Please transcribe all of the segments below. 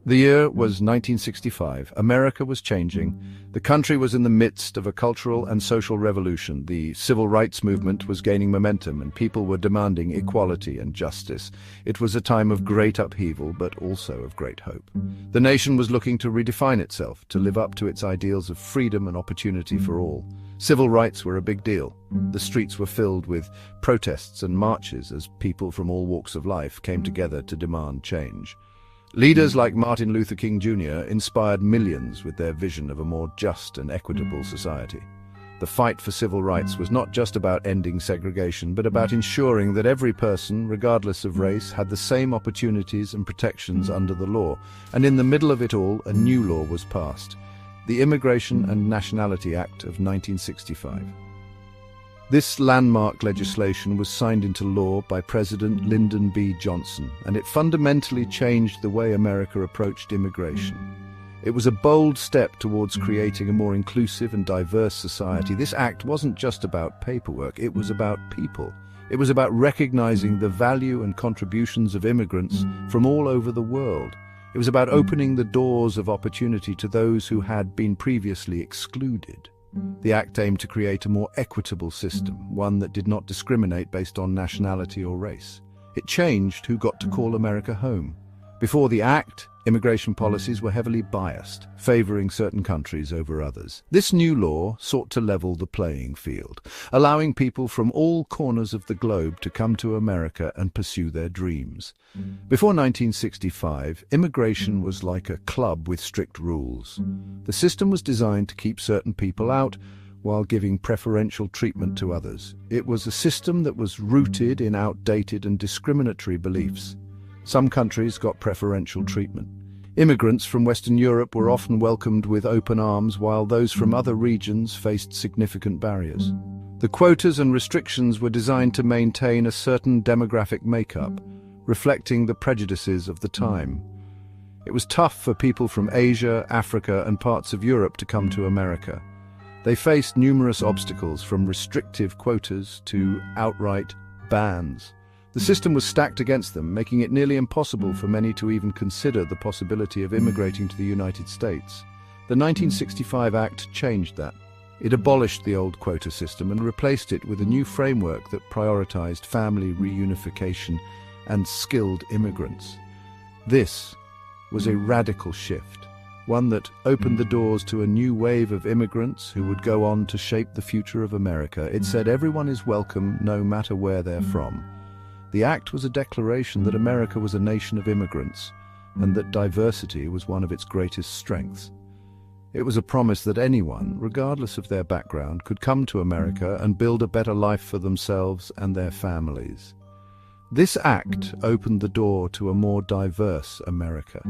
The year was 1965. America was changing. The country was in the midst of a cultural and social revolution. The civil rights movement was gaining momentum, and people were demanding equality and justice. It was a time of great upheaval, but also of great hope. The nation was looking to redefine itself, to live up to its ideals of freedom and opportunity for all. Civil rights were a big deal. The streets were filled with protests and marches as people from all walks of life came together to demand change. Leaders like Martin Luther King Jr. inspired millions with their vision of a more just and equitable society. The fight for civil rights was not just about ending segregation, but about ensuring that every person, regardless of race, had the same opportunities and protections under the law. And in the middle of it all, a new law was passed, the Immigration and Nationality Act of 1965. This landmark legislation was signed into law by President Lyndon B. Johnson, and it fundamentally changed the way America approached immigration. It was a bold step towards creating a more inclusive and diverse society. This act wasn't just about paperwork, it was about people. It was about recognizing the value and contributions of immigrants from all over the world. It was about opening the doors of opportunity to those who had been previously excluded. The act aimed to create a more equitable system, one that did not discriminate based on nationality or race. It changed who got to call America home. Before the act, immigration policies were heavily biased, favoring certain countries over others. This new law sought to level the playing field, allowing people from all corners of the globe to come to America and pursue their dreams. Before 1965, immigration was like a club with strict rules. The system was designed to keep certain people out while giving preferential treatment to others. It was a system that was rooted in outdated and discriminatory beliefs. Some countries got preferential treatment. Immigrants from Western Europe were often welcomed with open arms, while those from other regions faced significant barriers. The quotas and restrictions were designed to maintain a certain demographic makeup, reflecting the prejudices of the time. It was tough for people from Asia, Africa, and parts of Europe to come to America. They faced numerous obstacles, from restrictive quotas to outright bans. The system was stacked against them, making it nearly impossible for many to even consider the possibility of immigrating to the United States. The 1965 Act changed that. It abolished the old quota system and replaced it with a new framework that prioritized family reunification and skilled immigrants. This was a radical shift, one that opened the doors to a new wave of immigrants who would go on to shape the future of America. It said everyone is welcome, no matter where they're from. The act was a declaration that America was a nation of immigrants, and that diversity was one of its greatest strengths. It was a promise that anyone, regardless of their background, could come to America and build a better life for themselves and their families. This act opened the door to a more diverse America.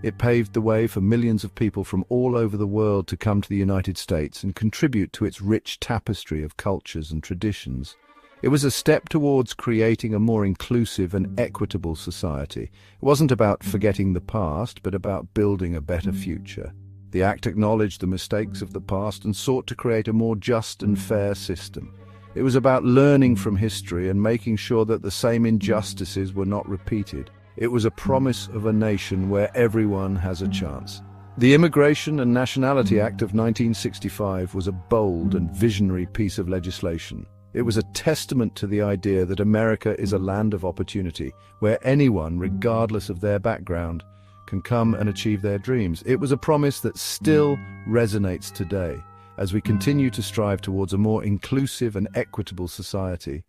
It paved the way for millions of people from all over the world to come to the United States and contribute to its rich tapestry of cultures and traditions. It was a step towards creating a more inclusive and equitable society. It wasn't about forgetting the past, but about building a better future. The act acknowledged the mistakes of the past and sought to create a more just and fair system. It was about learning from history and making sure that the same injustices were not repeated. It was a promise of a nation where everyone has a chance. The Immigration and Nationality Act of 1965 was a bold and visionary piece of legislation. It was a testament to the idea that America is a land of opportunity, where anyone, regardless of their background, can come and achieve their dreams. It was a promise that still resonates today, as we continue to strive towards a more inclusive and equitable society.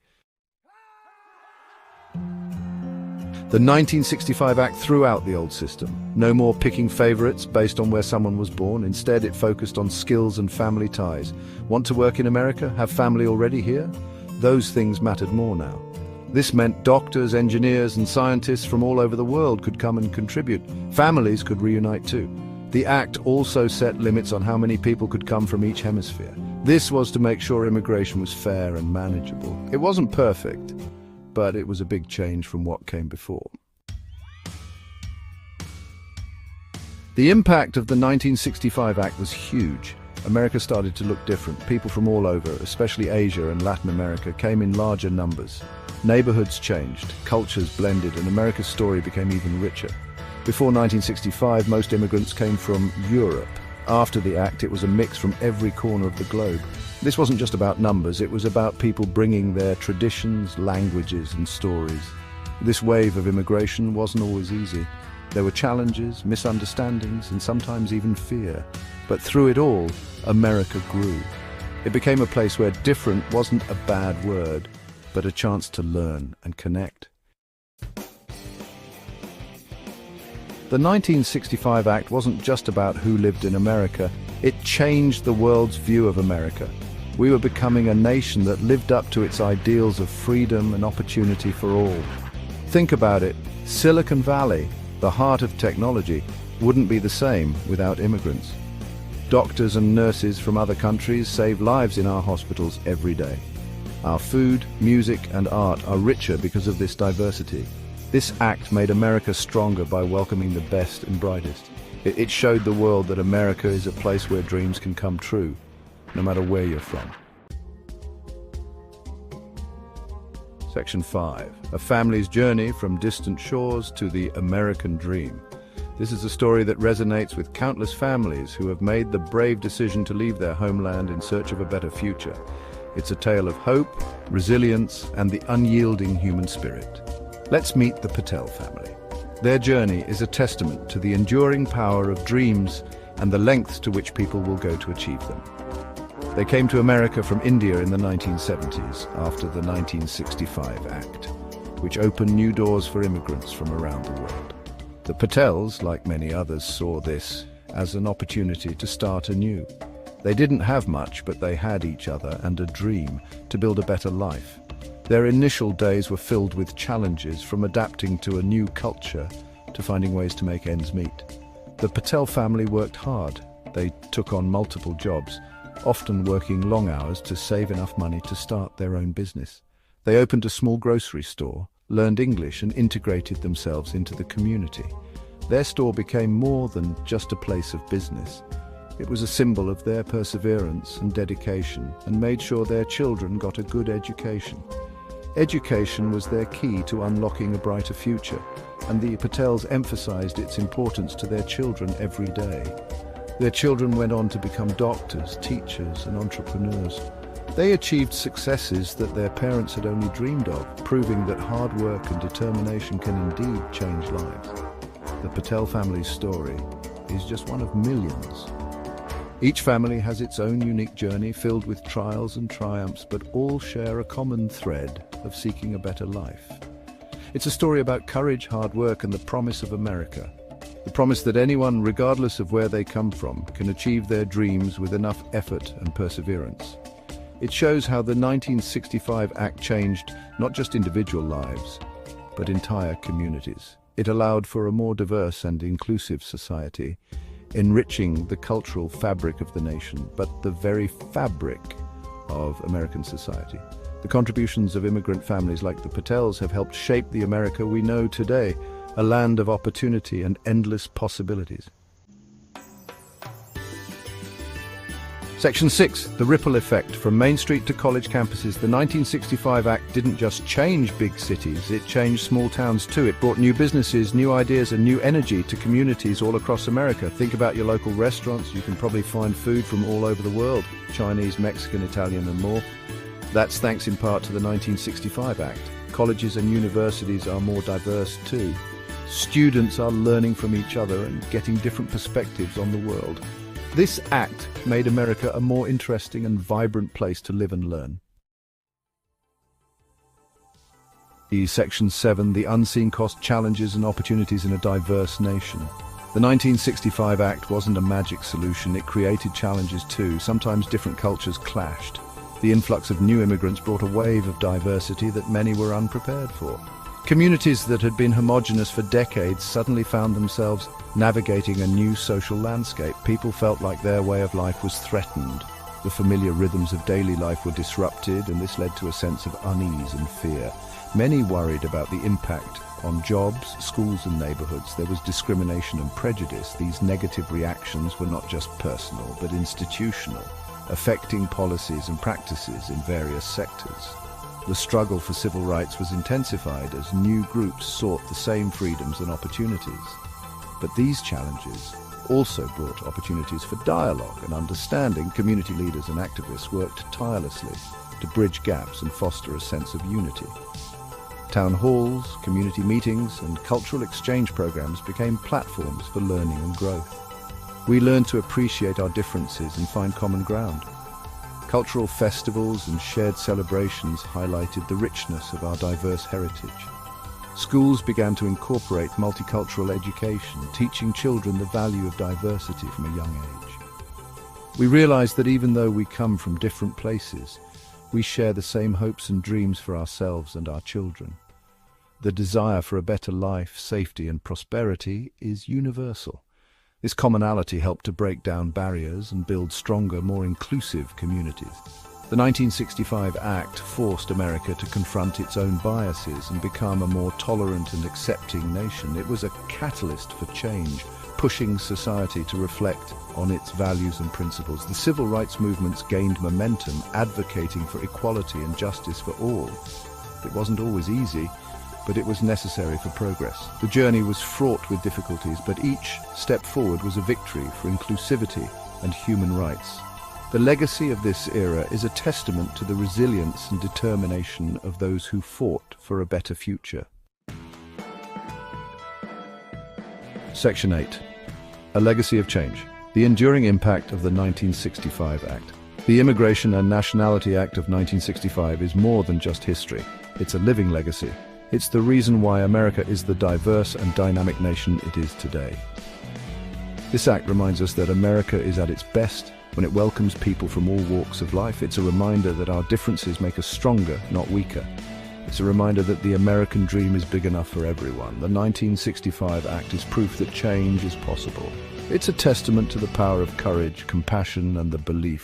The 1965 Act threw out the old system. No more picking favorites based on where someone was born. Instead, it focused on skills and family ties. Want to work in America? Have family already here? Those things mattered more now. This meant doctors, engineers, and scientists from all over the world could come and contribute. Families could reunite too. The Act also set limits on how many people could come from each hemisphere. This was to make sure immigration was fair and manageable. It wasn't perfect, but it was a big change from what came before. The impact of the 1965 Act was huge. America started to look different. People from all over, especially Asia and Latin America, came in larger numbers. Neighborhoods changed, cultures blended, and America's story became even richer. Before 1965, most immigrants came from Europe. After the act, it was a mix from every corner of the globe. This wasn't just about numbers, it was about people bringing their traditions, languages, and stories. This wave of immigration wasn't always easy. There were challenges, misunderstandings, and sometimes even fear. But through it all, America grew. It became a place where different wasn't a bad word, but a chance to learn and connect. The 1965 Act wasn't just about who lived in America, it changed the world's view of America. We were becoming a nation that lived up to its ideals of freedom and opportunity for all. Think about it, Silicon Valley, the heart of technology, wouldn't be the same without immigrants. Doctors and nurses from other countries save lives in our hospitals every day. Our food, music, and art are richer because of this diversity. This act made America stronger by welcoming the best and brightest. It showed the world that America is a place where dreams can come true, no matter where you're from. Section 5. A family's journey from distant shores to the American dream. This is a story that resonates with countless families who have made the brave decision to leave their homeland in search of a better future. It's a tale of hope, resilience, and the unyielding human spirit. Let's meet the Patel family. Their journey is a testament to the enduring power of dreams and the lengths to which people will go to achieve them. They came to America from India in the 1970s after the 1965 Act, which opened new doors for immigrants from around the world. The Patels, like many others, saw this as an opportunity to start anew. They didn't have much, but they had each other and a dream to build a better life. Their initial days were filled with challenges, from adapting to a new culture to finding ways to make ends meet. The Patel family worked hard. They took on multiple jobs, often working long hours to save enough money to start their own business. They opened a small grocery store, learned English, and integrated themselves into the community. Their store became more than just a place of business. It was a symbol of their perseverance and dedication, and made sure their children got a good education. Education was their key to unlocking a brighter future, and the Patels emphasized its importance to their children every day. Their children went on to become doctors, teachers, and entrepreneurs. They achieved successes that their parents had only dreamed of, proving that hard work and determination can indeed change lives. The Patel family's story is just one of millions. Each family has its own unique journey filled with trials and triumphs, but all share a common thread of seeking a better life. It's a story about courage, hard work, and the promise of America. The promise that anyone, regardless of where they come from, can achieve their dreams with enough effort and perseverance. It shows how the 1965 Act changed not just individual lives, but entire communities. It allowed for a more diverse and inclusive society, enriching the cultural fabric of the nation, but the very fabric of American society. The contributions of immigrant families like the Patels have helped shape the America we know today, a land of opportunity and endless possibilities. Section 6. The ripple effect. From Main Street to college campuses, the 1965 Act didn't just change big cities, it changed small towns too. It brought new businesses, new ideas, and new energy to communities all across America. Think about your local restaurants. You can probably find food from all over the world, Chinese, Mexican, Italian, and more. That's thanks in part to the 1965 Act. Colleges and universities are more diverse too. Students are learning from each other and getting different perspectives on the world. This act made America a more interesting and vibrant place to live and learn. Section 7. The unseen cost, challenges and opportunities in a diverse nation. The 1965 Act wasn't a magic solution, it created challenges too. Sometimes different cultures clashed. The influx of new immigrants brought a wave of diversity that many were unprepared for. Communities that had been homogeneous for decades suddenly found themselves navigating a new social landscape. People felt like their way of life was threatened. The familiar rhythms of daily life were disrupted, and this led to a sense of unease and fear. Many worried about the impact on jobs, schools and neighborhoods. There was discrimination and prejudice. These negative reactions were not just personal, but institutional, affecting policies and practices in various sectors. The struggle for civil rights was intensified as new groups sought the same freedoms and opportunities. But these challenges also brought opportunities for dialogue and understanding. Community leaders and activists worked tirelessly to bridge gaps and foster a sense of unity. Town halls, community meetings, and cultural exchange programs became platforms for learning and growth. We learned to appreciate our differences and find common ground. Cultural festivals and shared celebrations highlighted the richness of our diverse heritage. Schools began to incorporate multicultural education, teaching children the value of diversity from a young age. We realized that even though we come from different places, we share the same hopes and dreams for ourselves and our children. The desire for a better life, safety and prosperity is universal. This commonality helped to break down barriers and build stronger, more inclusive communities. The 1965 Act forced America to confront its own biases and become a more tolerant and accepting nation. It was a catalyst for change, pushing society to reflect on its values and principles. The civil rights movements gained momentum, advocating for equality and justice for all. It wasn't always easy, but it was necessary for progress. The journey was fraught with difficulties, but each step forward was a victory for inclusivity and human rights. The legacy of this era is a testament to the resilience and determination of those who fought for a better future. Section 8. A legacy of change. The enduring impact of the 1965 Act. The Immigration and Nationality Act of 1965 is more than just history. It's a living legacy. It's the reason why America is the diverse and dynamic nation it is today. This act reminds us that America is at its best when it welcomes people from all walks of life. It's a reminder that our differences make us stronger, not weaker. It's a reminder that the American dream is big enough for everyone. The 1965 Act is proof that change is possible. It's a testament to the power of courage, compassion, and the belief